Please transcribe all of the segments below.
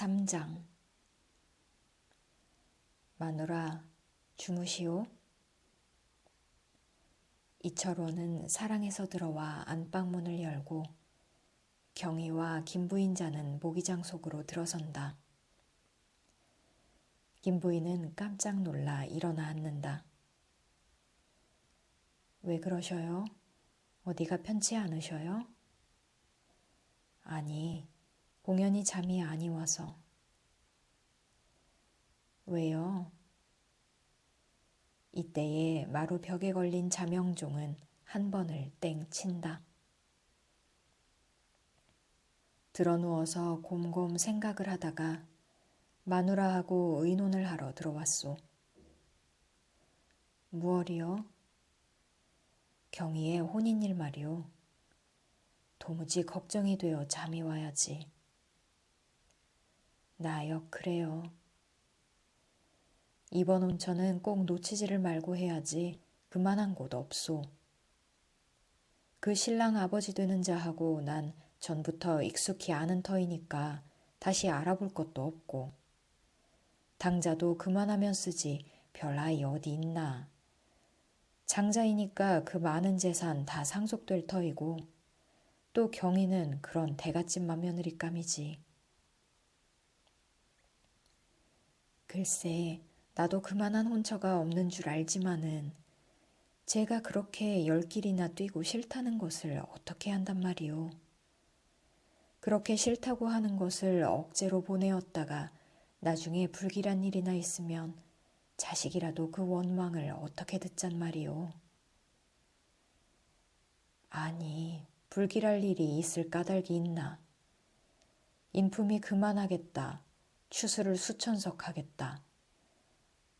3장. 마누라, 주무시오. 이철호는 사랑에서 들어와 안방문을 열고 경희와 김부인자는 모기장 속으로 들어선다. 김부인은 깜짝 놀라 일어나 앉는다. 왜 그러셔요? 어디가 편치 않으셔요? 아니, 공연히 잠이 아니 와서. 왜요? 이때에 마루 벽에 걸린 자명종은 한 번을 땡 친다. 드러누워서 곰곰 생각을 하다가 마누라하고 의논을 하러 들어왔소. 무얼이요? 경희의 혼인일 말이오. 도무지 걱정이 되어 잠이 와야지. 나역 그래요. 이번 온천은 꼭 놓치지를 말고 해야지 그만한 곳 없소. 그 신랑 아버지 되는 자하고 난 전부터 익숙히 아는 터이니까 다시 알아볼 것도 없고 당자도 그만하면 쓰지 별 아이 어디 있나. 장자이니까 그 많은 재산 다 상속될 터이고 또 경희는 그런 대갓집 맏며느리감이지. 글쎄 나도 그만한 혼처가 없는 줄 알지만은 제가 그렇게 10길이나 뛰고 싫다는 것을 어떻게 한단 말이오. 그렇게 싫다고 하는 것을 억제로 보내었다가 나중에 불길한 일이나 있으면 자식이라도 그 원망을 어떻게 듣잔 말이오. 아니, 불길할 일이 있을 까닭이 있나. 인품이 그만하겠다. 추수를 수천석 하겠다.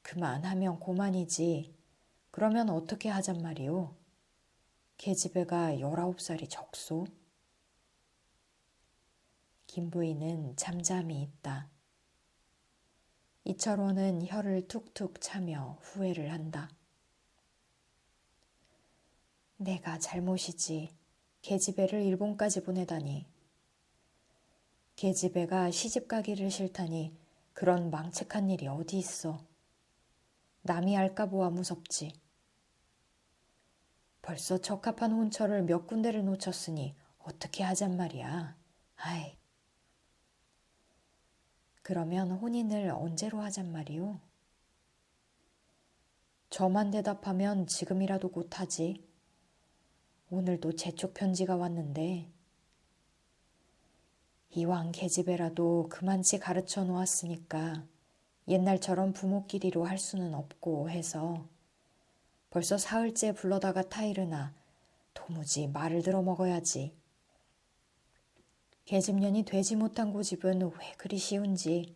그만하면 고만이지. 그러면 어떻게 하잔 말이오. 계집애가 19살이 적소. 김부인은 잠잠히 있다. 이철호는 혀를 툭툭 차며 후회를 한다. 내가 잘못이지. 계집애를 일본까지 보내다니. 계집애가 시집가기를 싫다니 그런 망측한 일이 어디 있어. 남이 알까 보아 무섭지. 벌써 적합한 혼처를 몇 군데를 놓쳤으니 어떻게 하잔 말이야. 아이. 그러면 혼인을 언제로 하잔 말이오? 저만 대답하면 지금이라도 곧하지. 오늘도 제쪽 편지가 왔는데 이왕 계집애라도 그만치 가르쳐 놓았으니까 옛날처럼 부모끼리로 할 수는 없고 해서 벌써 사흘째 불러다가 타이르나 도무지 말을 들어 먹어야지. 계집년이 되지 못한 고집은 왜 그리 쉬운지.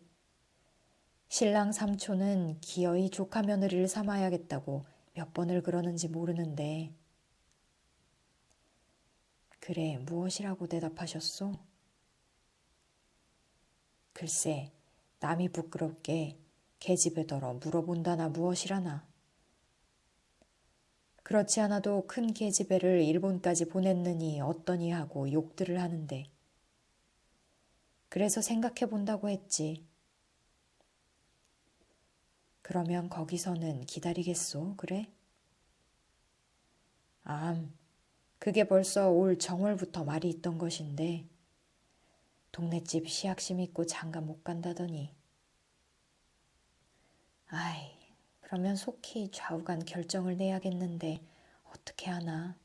신랑 삼촌은 기어이 조카 며느리를 삼아야겠다고 몇 번을 그러는지 모르는데. 그래, 무엇이라고 대답하셨소? 글쎄, 남이 부끄럽게 계집애더러 물어본다나 무엇이라나. 그렇지 않아도 큰 계집애를 일본까지 보냈느니 어떠니 하고 욕들을 하는데. 그래서 생각해 본다고 했지. 그러면 거기서는 기다리겠소, 그래? 그게 벌써 올 정월부터 말이 있던 것인데 동네집 시약심 있고 장가 못 간다더니. 아이, 그러면 속히 좌우간 결정을 내야겠는데 어떻게 하나.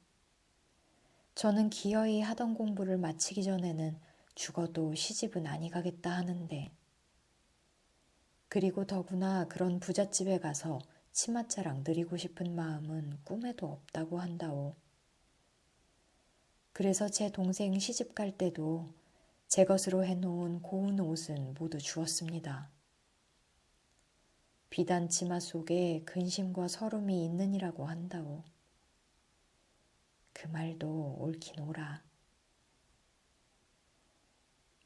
저는 기어이 하던 공부를 마치기 전에는 죽어도 시집은 아니 가겠다 하는데. 그리고 더구나 그런 부잣집에 가서 치맛자랑 누리고 싶은 마음은 꿈에도 없다고 한다오. 그래서 제 동생 시집 갈 때도 제 것으로 해놓은 고운 옷은 모두 주었습니다. 비단 치마 속에 근심과 서름이 있느니라고 한다오. 그 말도 옳긴 옳아.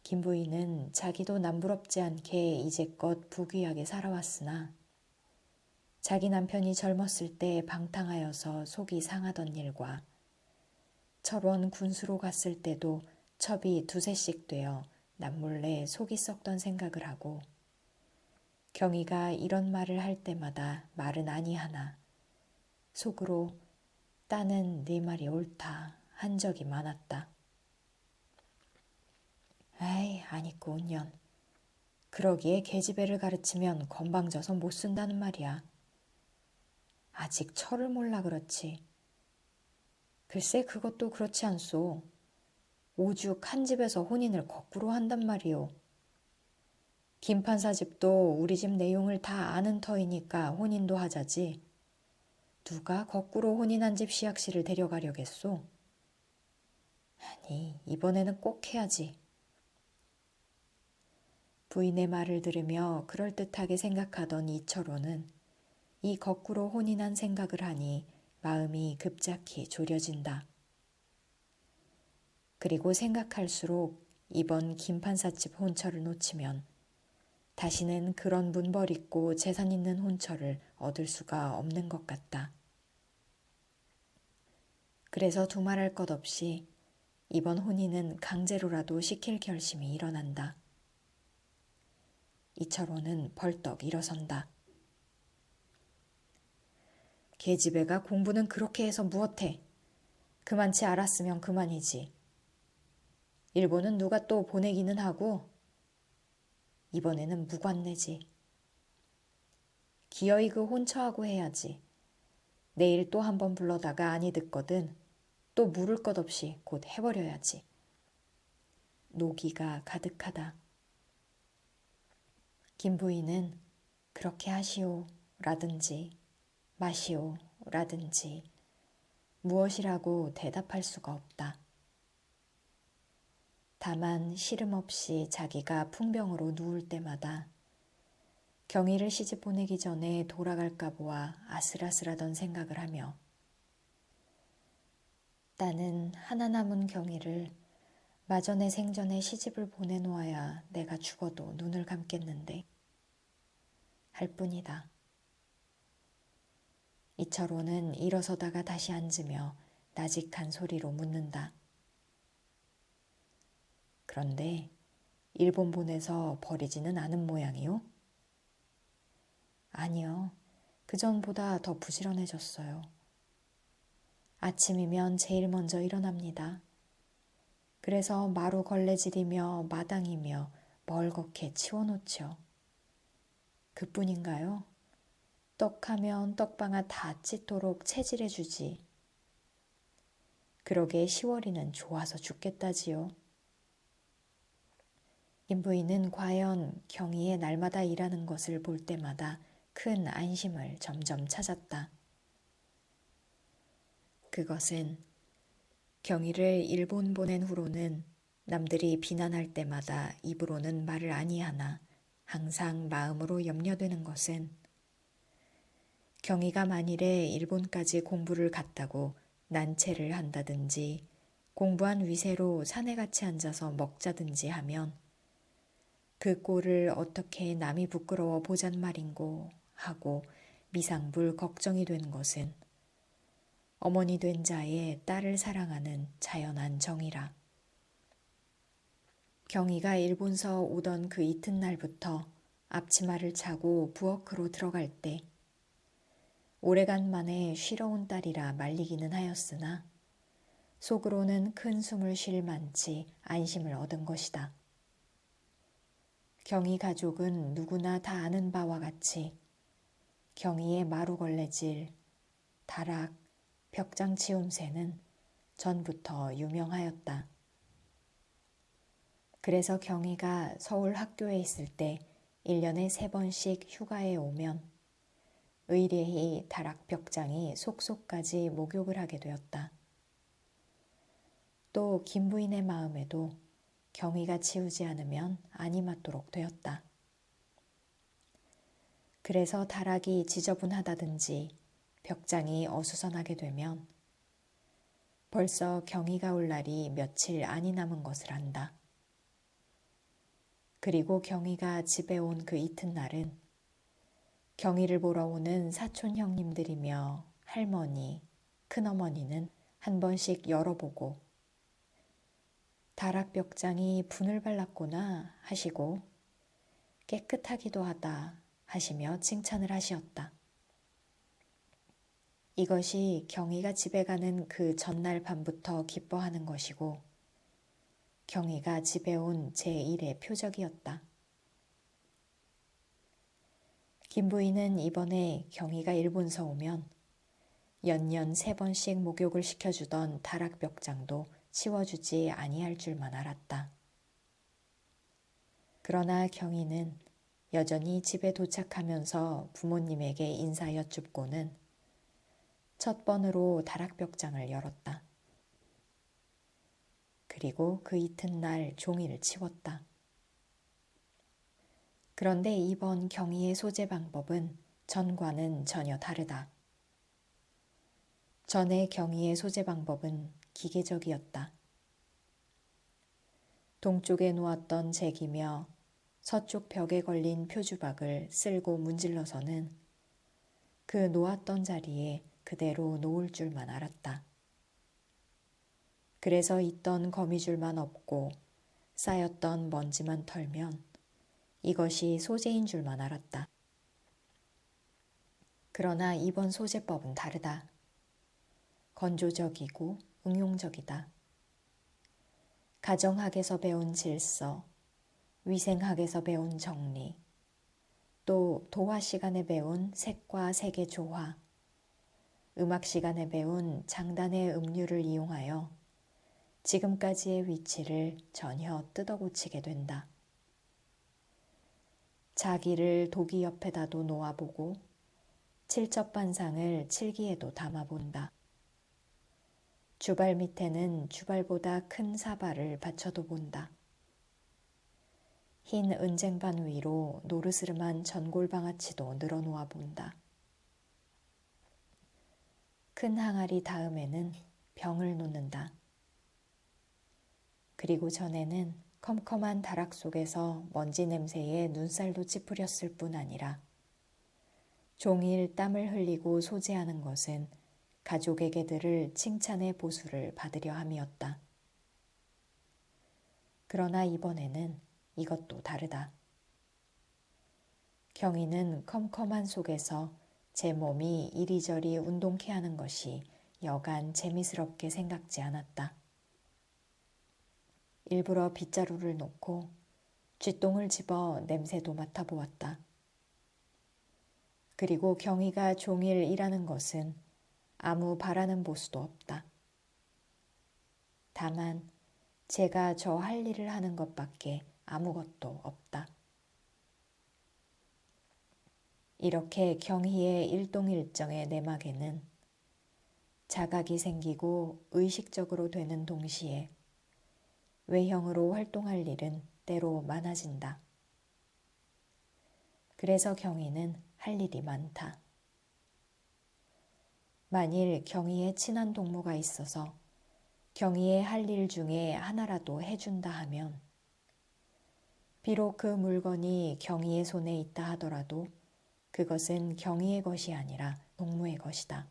김부인은 자기도 남부럽지 않게 이제껏 부귀하게 살아왔으나 자기 남편이 젊었을 때 방탕하여서 속이 상하던 일과 철원 군수로 갔을 때도 첩이 두세씩 되어 남몰래 속이 썩던 생각을 하고 경희가 이런 말을 할 때마다 말은 아니하나 속으로 따는 네 말이 옳다 한 적이 많았다. 아이 아니꾼년. 그러기에 계집애를 가르치면 건방져서 못 쓴다는 말이야. 아직 철을 몰라 그렇지. 글쎄 그것도 그렇지 않소. 오죽 한 집에서 혼인을 거꾸로 한단 말이오. 김판사 집도 우리 집 내용을 다 아는 터이니까 혼인도 하자지. 누가 거꾸로 혼인한 집 시약씨를 데려가려겠소? 아니 이번에는 꼭 해야지. 부인의 말을 들으며 그럴듯하게 생각하던 이철호는 이 거꾸로 혼인한 생각을 하니 마음이 급작히 졸여진다. 그리고 생각할수록 이번 김판사집 혼처를 놓치면 다시는 그런 문벌 있고 재산 있는 혼처를 얻을 수가 없는 것 같다. 그래서 두말할 것 없이 이번 혼인은 강제로라도 시킬 결심이 일어난다. 이철호는 벌떡 일어선다. 계집애가 공부는 그렇게 해서 무엇해? 그만치 알았으면 그만이지. 일본은 누가 또 보내기는 하고 이번에는 무관내지. 기어이 그 혼처하고 해야지. 내일 또 한 번 불러다가 아니 듣거든 또 물을 것 없이 곧 해버려야지. 노기가 가득하다. 김 부인은 그렇게 하시오 라든지 마시오 라든지 무엇이라고 대답할 수가 없다. 다만 시름 없이 자기가 풍병으로 누울 때마다 경희를 시집 보내기 전에 돌아갈까 보아 아슬아슬하던 생각을 하며 나는 하나 남은 경희를 마저 내 생전에 시집을 보내놓아야 내가 죽어도 눈을 감겠는데 할 뿐이다. 이철호는 일어서다가 다시 앉으며 나직한 소리로 묻는다. 그런데 일본 보내서 버리지는 않은 모양이요? 아니요. 그전보다 더 부지런해졌어요. 아침이면 제일 먼저 일어납니다. 그래서 마루 걸레질이며 마당이며 멀겋게 치워놓죠. 그뿐인가요? 떡하면 떡방아 다 찢도록 채질해주지. 그러게 시월이는 좋아서 죽겠다지요. 김부인은 과연 경희의 날마다 일하는 것을 볼 때마다 큰 안심을 점점 찾았다. 그것은 경희를 일본 보낸 후로는 남들이 비난할 때마다 입으로는 말을 아니하나 항상 마음으로 염려되는 것은 경희가 만일에 일본까지 공부를 갔다고 난채를 한다든지 공부한 위세로 사내같이 앉아서 먹자든지 하면 그 꼴을 어떻게 남이 부끄러워 보잔 말인고 하고 미상불 걱정이 된 것은 어머니 된 자의 딸을 사랑하는 자연한 정이라. 경희가 일본서 오던 그 이튿날부터 앞치마를 차고 부엌으로 들어갈 때 오래간만에 쉬러 온 딸이라 말리기는 하였으나 속으로는 큰 숨을 쉴 만치 안심을 얻은 것이다. 경희 가족은 누구나 다 아는 바와 같이 경희의 마루걸레질, 다락, 벽장 치움새는 전부터 유명하였다. 그래서 경희가 서울 학교에 있을 때 1년에 3번씩 휴가에 오면 의례히 다락 벽장이 속속까지 목욕을 하게 되었다. 또 김부인의 마음에도 경희가 치우지 않으면 안이 맞도록 되었다. 그래서 다락이 지저분하다든지 벽장이 어수선하게 되면 벌써 경희가 올 날이 며칠 안이 남은 것을 안다. 그리고 경희가 집에 온 그 이튿날은 경희를 보러 오는 사촌 형님들이며 할머니, 큰어머니는 한 번씩 열어보고 다락벽장이 분을 발랐구나 하시고 깨끗하기도 하다 하시며 칭찬을 하시었다. 이것이 경희가 집에 가는 그 전날 밤부터 기뻐하는 것이고 경희가 집에 온 제1의 표적이었다. 김 부인은 이번에 경희가 일본서 오면 연년 3번씩 목욕을 시켜주던 다락벽장도 치워주지 아니할 줄만 알았다. 그러나 경희는 여전히 집에 도착하면서 부모님에게 인사 여쭙고는 첫 번으로 다락벽장을 열었다. 그리고 그 이튿날 종이를 치웠다. 그런데 이번 경희의 소재 방법은 전과는 전혀 다르다. 전의 경희의 소재 방법은 기계적이었다. 동쪽에 놓았던 잭이며 서쪽 벽에 걸린 표주박을 쓸고 문질러서는 그 놓았던 자리에 그대로 놓을 줄만 알았다. 그래서 있던 거미줄만 엎고 쌓였던 먼지만 털면 이것이 소재인 줄만 알았다. 그러나 이번 소재법은 다르다. 건조적이고 응용적이다. 가정학에서 배운 질서, 위생학에서 배운 정리, 또 도화 시간에 배운 색과 색의 조화, 음악 시간에 배운 장단의 음률을 이용하여 지금까지의 위치를 전혀 뜯어고치게 된다. 자기를 도기 옆에다도 놓아보고 칠첩반상을 칠기에도 담아본다. 주발 밑에는 주발보다 큰 사발을 받쳐도 본다. 흰 은쟁반 위로 노르스름한 전골방아치도 늘어놓아 본다. 큰 항아리 다음에는 병을 놓는다. 그리고 전에는 컴컴한 다락 속에서 먼지 냄새에 눈살도 찌푸렸을 뿐 아니라 종일 땀을 흘리고 소재하는 것은 가족에게들을 칭찬의 보수를 받으려 함이었다. 그러나 이번에는 이것도 다르다. 경희는 컴컴한 속에서 제 몸이 이리저리 운동케 하는 것이 여간 재미스럽게 생각지 않았다. 일부러 빗자루를 놓고 쥐똥을 집어 냄새도 맡아보았다. 그리고 경희가 종일 일하는 것은 아무 바라는 보수도 없다. 다만 제가 저 할 일을 하는 것밖에 아무것도 없다. 이렇게 경희의 일동일정의 내막에는 자각이 생기고 의식적으로 되는 동시에 외형으로 활동할 일은 때로 많아진다. 그래서 경희는 할 일이 많다. 만일 경희의 친한 동무가 있어서 경희의 할 일 중에 하나라도 해준다 하면 비록 그 물건이 경희의 손에 있다 하더라도 그것은 경희의 것이 아니라 동무의 것이다.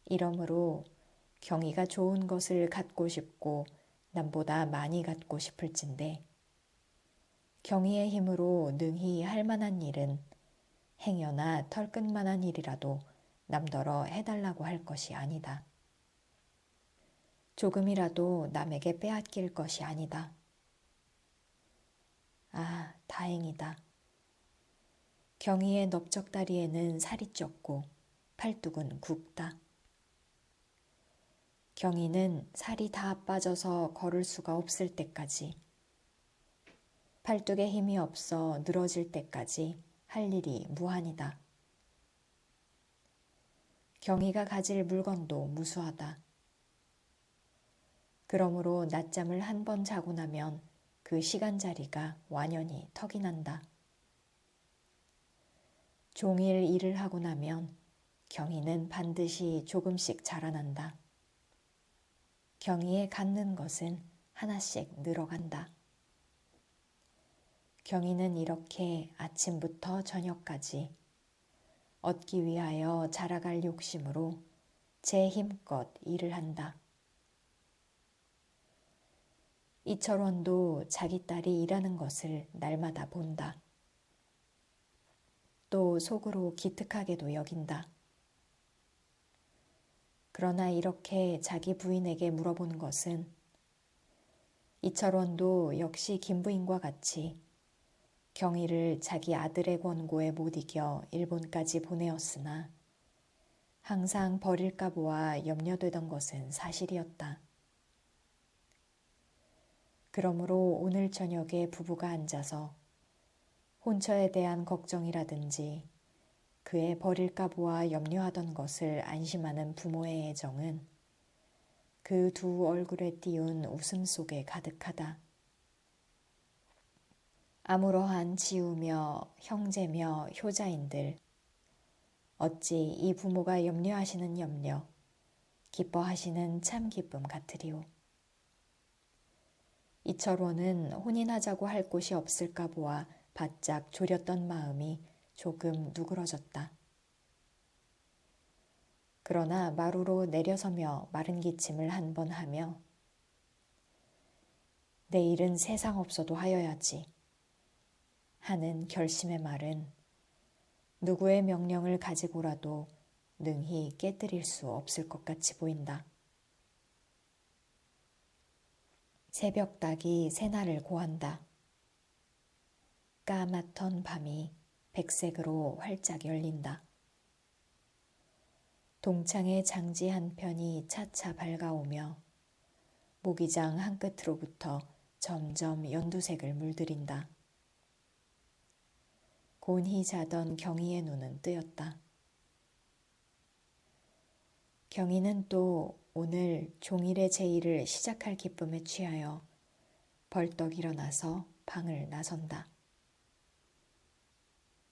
이러므로 경희가 좋은 것을 갖고 싶고 남보다 많이 갖고 싶을진데 경희의 힘으로 능히 할 만한 일은 행여나 털끝만한 일이라도 남더러 해달라고 할 것이 아니다. 조금이라도 남에게 빼앗길 것이 아니다. 아, 다행이다. 경희의 넓적다리에는 살이 쪘고 팔뚝은 굵다. 경희는 살이 다 빠져서 걸을 수가 없을 때까지, 팔뚝에 힘이 없어 늘어질 때까지 할 일이 무한이다. 경희가 가질 물건도 무수하다. 그러므로 낮잠을 한 번 자고 나면 그 시간자리가 완연히 턱이 난다. 종일 일을 하고 나면 경희는 반드시 조금씩 자라난다. 경희에 갖는 것은 하나씩 늘어간다. 경희는 이렇게 아침부터 저녁까지 얻기 위하여 자라갈 욕심으로 제 힘껏 일을 한다. 이철원도 자기 딸이 일하는 것을 날마다 본다. 또 속으로 기특하게도 여긴다. 그러나 이렇게 자기 부인에게 물어보는 것은 이철원도 역시 김부인과 같이 경희를 자기 아들의 권고에 못 이겨 일본까지 보내었으나 항상 버릴까 보아 염려되던 것은 사실이었다. 그러므로 오늘 저녁에 부부가 앉아서 혼처에 대한 걱정이라든지 그의 버릴까 보아 염려하던 것을 안심하는 부모의 애정은 그 두 얼굴에 띄운 웃음 속에 가득하다. 아무러한 지우며 형제며 효자인들 어찌 이 부모가 염려하시는 염려, 기뻐하시는 참 기쁨 같으리오. 이철호는 혼인하자고 할 곳이 없을까 보아 바짝 졸였던 마음이 조금 누그러졌다. 그러나 마루로 내려서며 마른 기침을 한 번 하며 내일은 세상 없어도 하여야지 하는 결심의 말은 누구의 명령을 가지고라도 능히 깨뜨릴 수 없을 것 같이 보인다. 새벽닭이 새날을 고한다. 까맣던 밤이 백색으로 활짝 열린다. 동창의 장지 한 편이 차차 밝아오며 모기장 한 끝으로부터 점점 연두색을 물들인다. 곤히 자던 경희의 눈은 뜨였다. 경희는 또 오늘 종일의 제의를 시작할 기쁨에 취하여 벌떡 일어나서 방을 나선다.